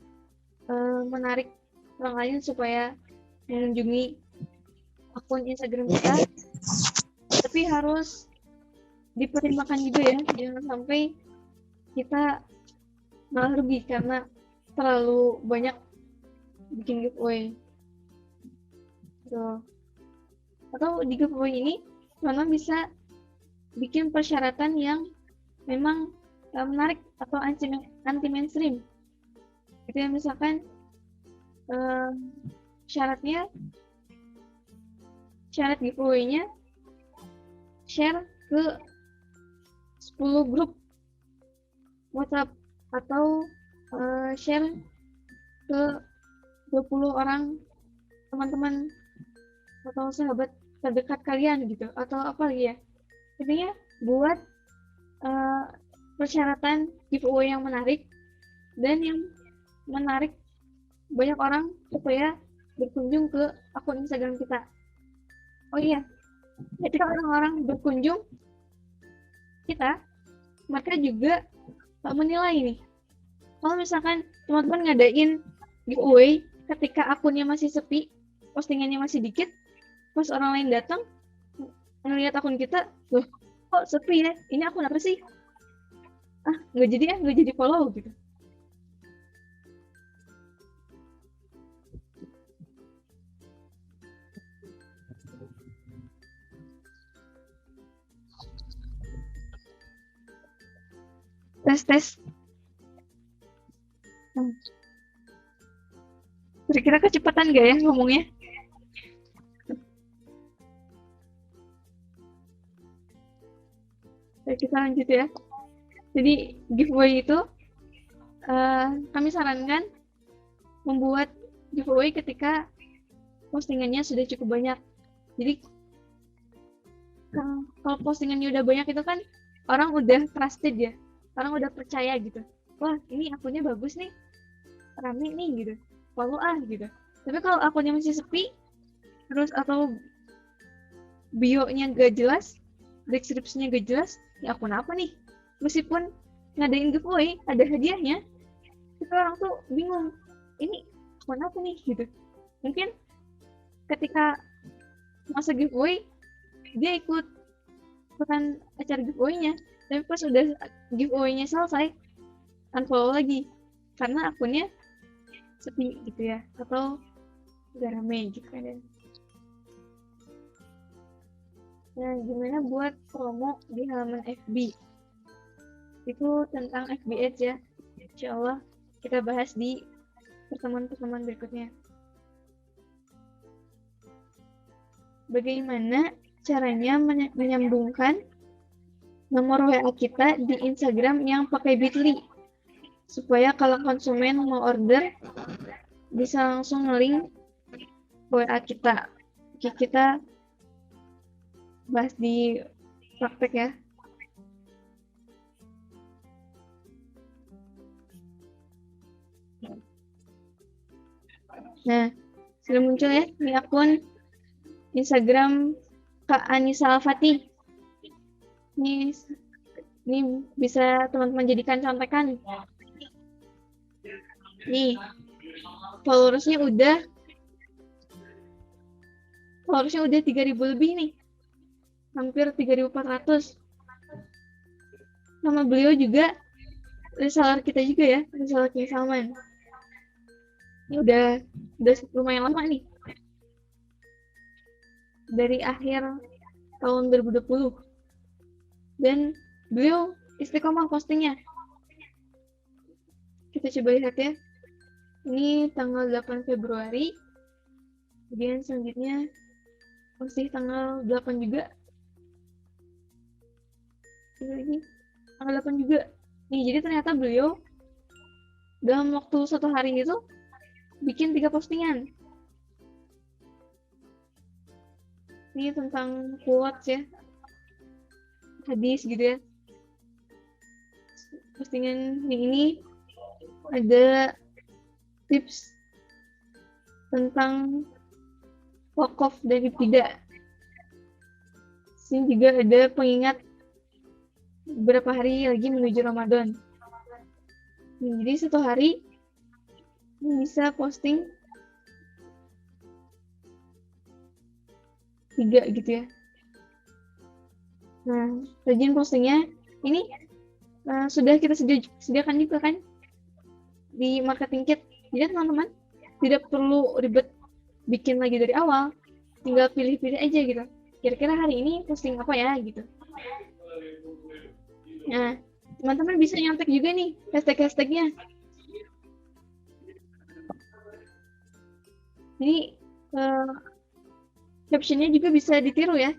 menarik orang lain supaya mengunjungi akun Instagram kita, tapi harus dipertimbangkan juga ya, jangan sampai kita malah rugi karena terlalu banyak bikin giveaway. So, atau di giveaway ini teman-teman bisa bikin persyaratan yang memang menarik atau anti mainstream. Itu yang misalkan syarat giveaway-nya share ke 10 grup WhatsApp atau share ke 20 orang teman-teman atau sahabat terdekat kalian gitu, atau apa lagi ya, intinya buat persyaratan giveaway yang menarik dan yang menarik banyak orang supaya berkunjung ke akun Instagram kita. Oh iya, ketika orang-orang berkunjung kita, mereka juga menilai nih. Kalau misalkan teman-teman ngadain giveaway ketika akunnya masih sepi, postingannya masih dikit, pas orang lain datang ngeliat akun kita, loh kok sepi ya? Ini akun apa sih? Nggak jadi follow gitu. Tes. Kira-kira kecepatan nggak ya ngomongnya? Kita lanjut ya. Jadi giveaway itu kami sarankan membuat giveaway ketika postingannya sudah cukup banyak. Jadi kalau postingannya udah banyak itu kan orang udah trusted ya, orang udah percaya gitu. Wah ini akunnya bagus nih, rame nih gitu, follow gitu. Tapi kalau akunnya masih sepi, terus atau bio-nya gak jelas, deskripsinya gak jelas, ya akun apa nih? Meskipun ngadain giveaway, ada hadiahnya, itu orang tuh bingung, ini akun apa nih gitu. Mungkin ketika masa giveaway, dia ikutan acara giveaway-nya, tapi pas udah giveaway-nya selesai, unfollow lagi, karena akunnya sepi gitu ya, atau udah rame gitu kan. Nah, gimana buat promo di halaman FB? Itu tentang FB Ads ya. Insya Allah kita bahas di pertemuan-pertemuan berikutnya. Bagaimana caranya menyambungkan nomor WA kita di Instagram yang pakai Bitly supaya kalau konsumen mau order bisa langsung nge-link WA kita. Oke, kita bahas di praktek ya. Nah, sudah muncul ya di akun Instagram Kak Anissa Al-Fatih. Ini bisa teman-teman jadikan contekan. Nih, followersnya udah 3.000 lebih nih. Hampir 3.400. Nama beliau juga reseller kita juga ya, reseller King Salman. Ini udah lumayan lama nih. Dari akhir tahun 2020. Dan beliau istiqomah postingnya. Kita coba lihat ya. Ini tanggal 8 Februari. Kemudian selanjutnya masih tanggal 8 juga. Ini tanggal 8 juga. Nih, jadi ternyata beliau dalam waktu 1 hari itu bikin 3 postingan. Ini tentang quotes ya, hadis gitu ya. Postingan yang ini ada tips tentang wakaf dan ibtidah. Sini juga ada pengingat beberapa hari lagi menuju Ramadan. Jadi 1 hari bisa posting 3 gitu ya. Nah, rajin postingnya ini sudah kita sediakan juga kan di marketing kit. Jadi teman-teman tidak perlu ribet bikin lagi dari awal, tinggal pilih-pilih aja gitu. Kira-kira hari ini posting apa ya gitu. Nah, teman-teman bisa nyontek juga nih hashtag-hashtagnya. Jadi captionnya juga bisa ditiru ya.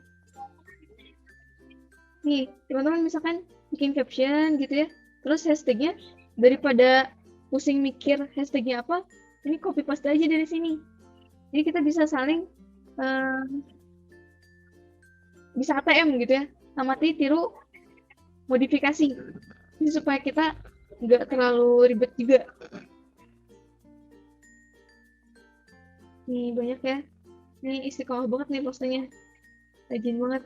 Nih, teman-teman misalkan bikin caption gitu ya, terus hashtagnya daripada pusing mikir hashtagnya apa, ini copy paste aja dari sini. Jadi kita bisa saling bisa ATM gitu ya, amati, tiru, modifikasi. Ini supaya kita nggak terlalu ribet juga. Nih banyak ya. Ini istiqomah banget nih postingnya. Rajin banget.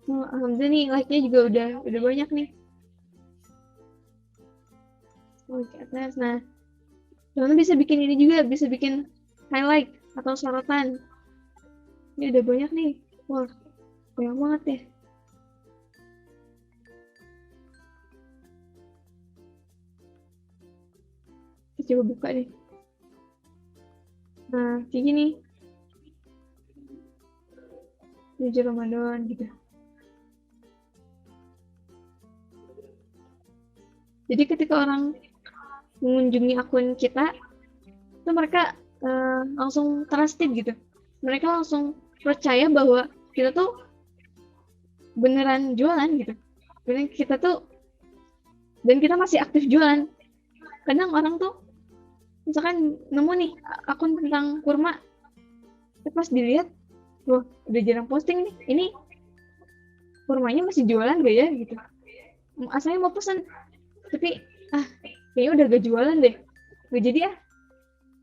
Alhamdulillah nih like-nya juga udah banyak nih. Ke atas. Nah, teman-teman bisa bikin ini juga, bisa bikin highlight atau sorotan. Ini udah banyak nih. Wah, banyak banget ya. Kita coba buka nih. Nah, kayak gini. Menuju Ramadan gitu. Jadi ketika orang mengunjungi akun kita, itu mereka langsung trusted gitu. Mereka langsung percaya bahwa kita tuh beneran jualan gitu. Beneran kita tuh, dan kita masih aktif jualan. Kadang orang tuh, misalkan nemu nih akun tentang kurma, pas dilihat, wah udah jarang posting nih, ini kurmanya masih jualan gak ya gitu. Asalnya mau pesan, tapi kayaknya udah gak jualan deh, gak jadi ya,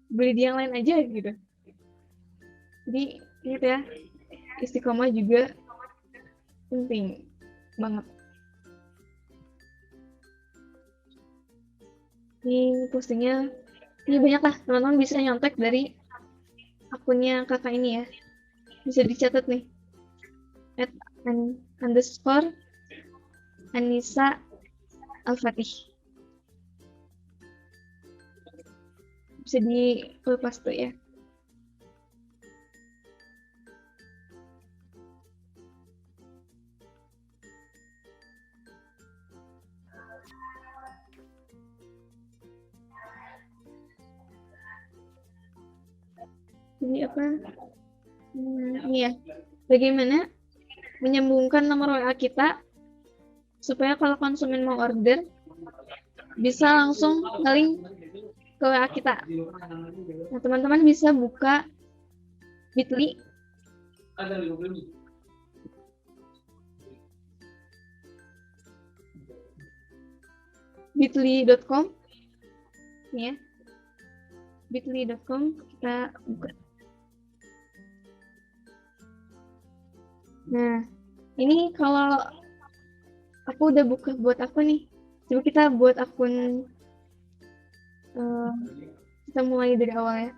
beli di yang lain aja gitu. Jadi ingat ya, istiqomah juga penting banget. Ini postingnya, ini banyak lah, teman-teman bisa nyontek dari akunnya kakak ini ya, bisa dicatat nih, @_Anissa Al-Fatih. Bisa dilepas tuh ya. Ini apa? Ini ya. Bagaimana menyambungkan nomor WA kita supaya kalau konsumen mau order bisa langsung nge-link ke WA kita. Nah, teman-teman bisa buka Bitly. Bitly.com nih ya, bit.ly.com, kita buka. Nah, ini kalau aku udah buka buat aku nih, coba kita buat akun, kita mulai dari awal ya.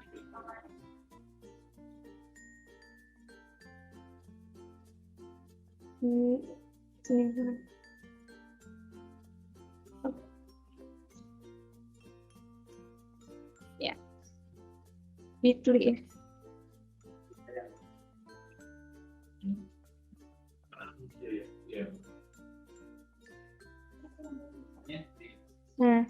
Sini sana. Ya, bit.ly ya. Nah,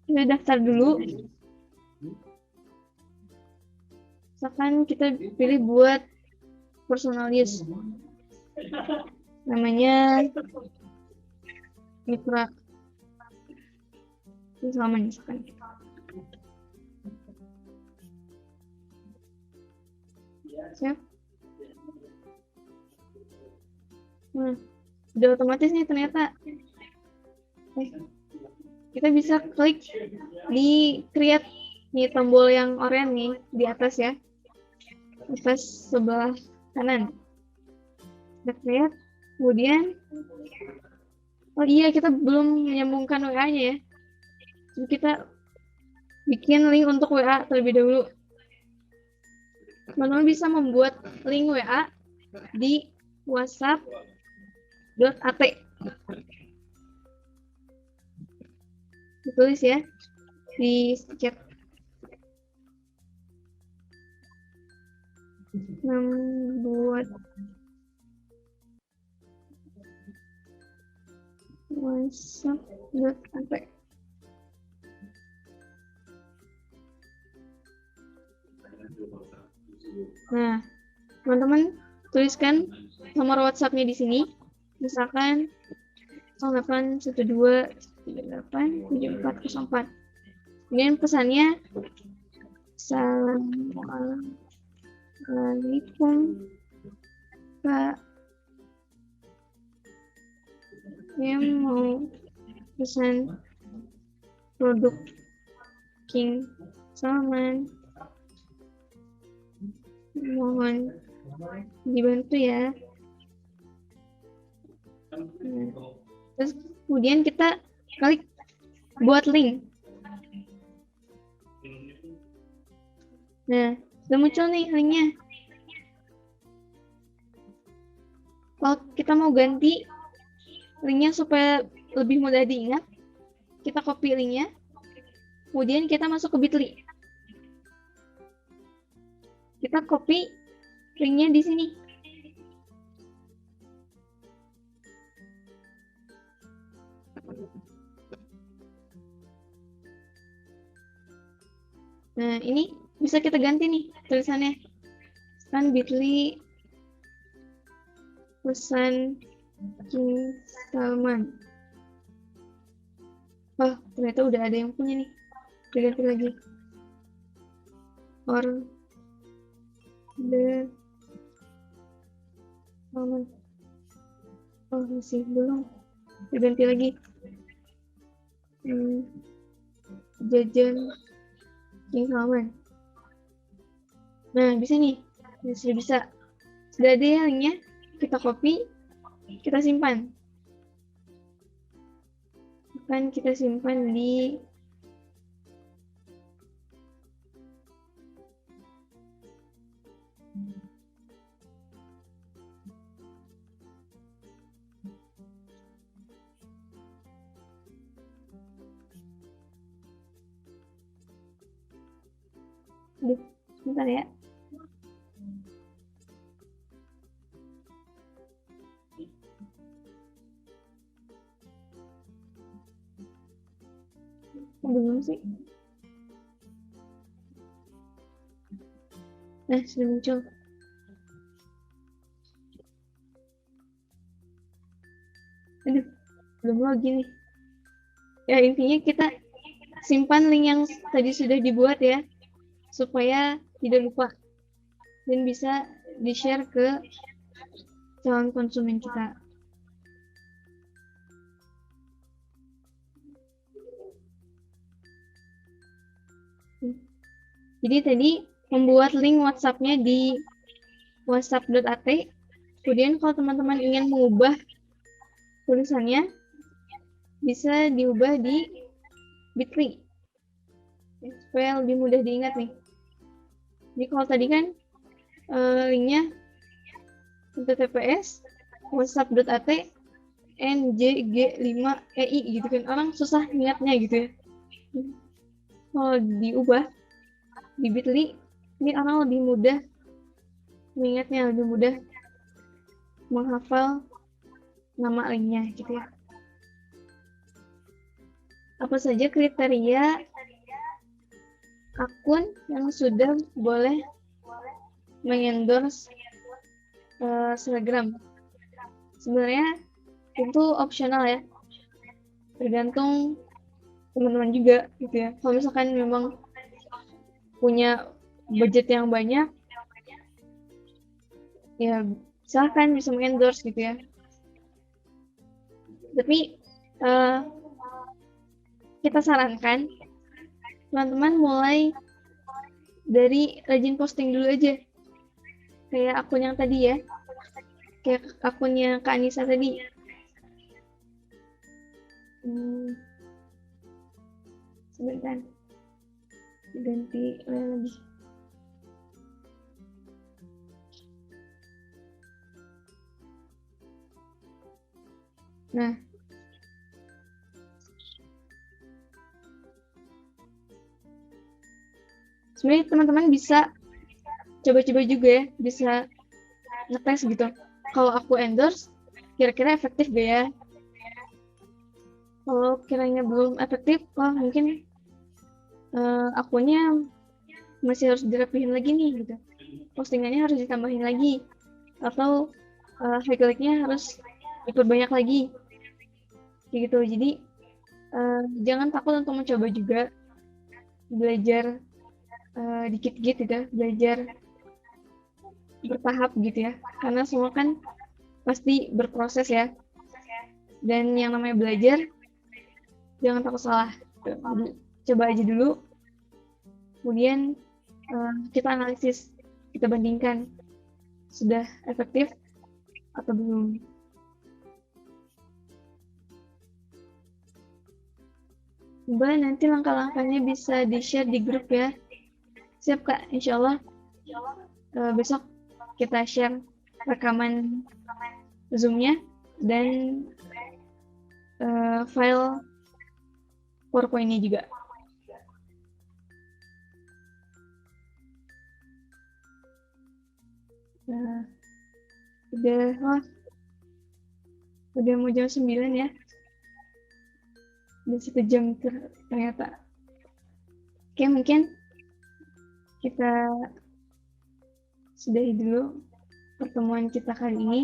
kita daftar dulu. Misalkan kita pilih buat personal use, namanya Mitra Selama misalkan. Siap. Nah, udah otomatis nih ternyata. Kita bisa klik di create nih, tombol yang oranye nih di atas ya, atas sebelah kanan. Kita create, kemudian oh iya, kita belum menyambungkan WA-nya ya. Jadi kita bikin link untuk WA terlebih dahulu. Teman-teman bisa membuat link WA di whatsapp.at. Ditulis ya di chat. Membuat whatsapp.at. Nah, teman-teman tuliskan nomor WhatsApp-nya di sini. Misalkan 0812387404. Kemudian pesannya, Assalamualaikum Kak, yang mau pesan produk King Salman, mohon dibantu ya. Nah, terus kemudian kita klik buat link. Nah, sudah muncul nih linknya. Kalau kita mau ganti linknya supaya lebih mudah diingat, kita copy linknya, kemudian kita masuk ke bit.ly. Kita copy linknya di sini. Nah, ini bisa kita ganti nih tulisannya. Kan bit.ly pesan King Salman. Oh, ternyata udah ada yang punya nih. Kita ganti lagi. The Salman. Oh, masih belum. Kita ganti lagi. Jajan King Salman. Nah, bisa nih. Sudah bisa. Sudah ada ya linknya. Kita copy, kita simpan. Akan kita simpan di sebentar ya. Belum sih. Nah, sudah muncul. Aduh, belum login nih. Ya, intinya kita simpan link yang tadi sudah dibuat ya, supaya tidak lupa dan bisa di-share ke calon konsumen kita. Jadi tadi membuat link WhatsApp-nya di whatsapp.at. Kemudian kalau teman-teman ingin mengubah tulisannya, bisa diubah di Bitly. Supaya lebih mudah diingat nih. Jadi kalau tadi kan linknya https whatsapp.at njg5ei gitu kan, orang susah ingatnya gitu ya. Kalau diubah di Bitly, ini orang lebih mudah mengingatnya, lebih mudah menghafal nama linknya gitu ya. Apa saja kriteria akun yang sudah boleh mengendorse Telegram? Sebenarnya itu opsional ya, tergantung teman-teman juga gitu ya. Kalau misalkan memang punya budget yang banyak, ya silahkan bisa mengendorse gitu ya. Tapi kita sarankan teman-teman mulai dari rajin posting dulu aja, kayak akun yang tadi ya, kayak akunnya Kak Anissa tadi. Sebentar, ganti lagi. Nah, sebenarnya teman-teman bisa coba-coba juga ya, bisa ngetes gitu. Kalau aku endorse, kira-kira efektif gak ya? Kalau kiranya belum efektif, wah mungkin akunnya masih harus dirapihin lagi nih gitu. Postingannya harus ditambahin lagi, atau highlightnya harus diperbanyak lagi, gitu. Jadi jangan takut untuk mencoba juga, belajar dikit-dikit gitu, belajar bertahap gitu ya. Karena semua kan pasti berproses ya. Dan yang namanya belajar, jangan takut salah. Jadi, coba aja dulu. Kemudian kita analisis, kita bandingkan sudah efektif atau belum. Mbak, nanti langkah-langkahnya bisa di-share di grup ya. Siap Kak, insya Allah besok kita share rekaman Zoom-nya dan file PowerPoint-nya juga. Udah mau jam 9 ya. Udah 1 jam ternyata. Oke, mungkin kita sudahi dulu pertemuan kita kali ini.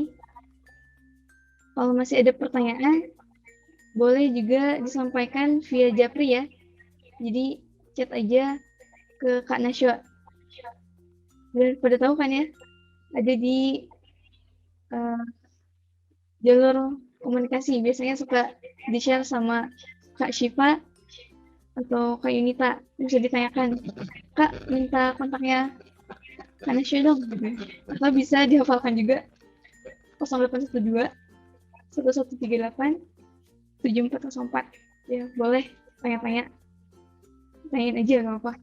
Kalau masih ada pertanyaan, boleh juga disampaikan via Japri ya. Jadi chat aja ke Kak Nashwa. Udah pada tahu kan ya? Ada di jalur komunikasi. Biasanya suka di-share sama Kak Syifa atau Kak Yunita. Bisa ditanyakan, Kak minta kontaknya Kak Nashwa dong. Atau bisa dihafalkan juga 0812 1138 7404. Ya, boleh tanya-tanya. Tanyain aja, nggak apa-apa.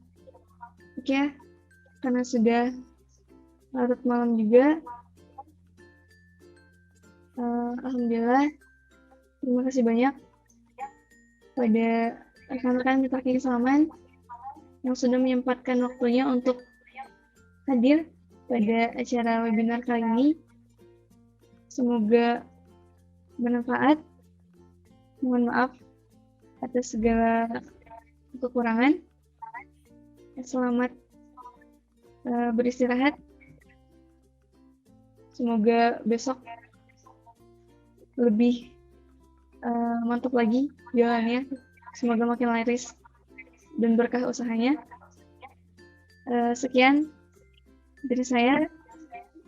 Oke ya, karena sudah larut malam juga. Alhamdulillah, terima kasih banyak pada rekan-rekan Mitra Keislaman yang sudah menyempatkan waktunya untuk hadir pada acara webinar kali ini. Semoga bermanfaat. Mohon maaf atas segala kekurangan. Selamat beristirahat. Semoga besok lebih mantap lagi jalannya. Semoga makin laris dan berkah usahanya. Sekian dari saya.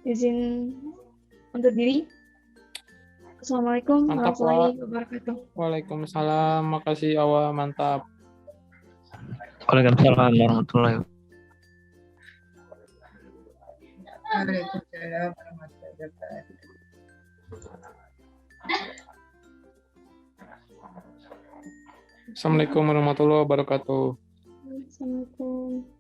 Izin undur diri. Assalamualaikum warahmatullahi wabarakatuh. Waalaikumsalam. Makasih Awa, mantap. Waalaikumsalam warahmatullahi wabarakatuh. Waalaikumsalam warahmatullahi wabarakatuh. Assalamualaikum warahmatullahi wabarakatuh. Assalamualaikum.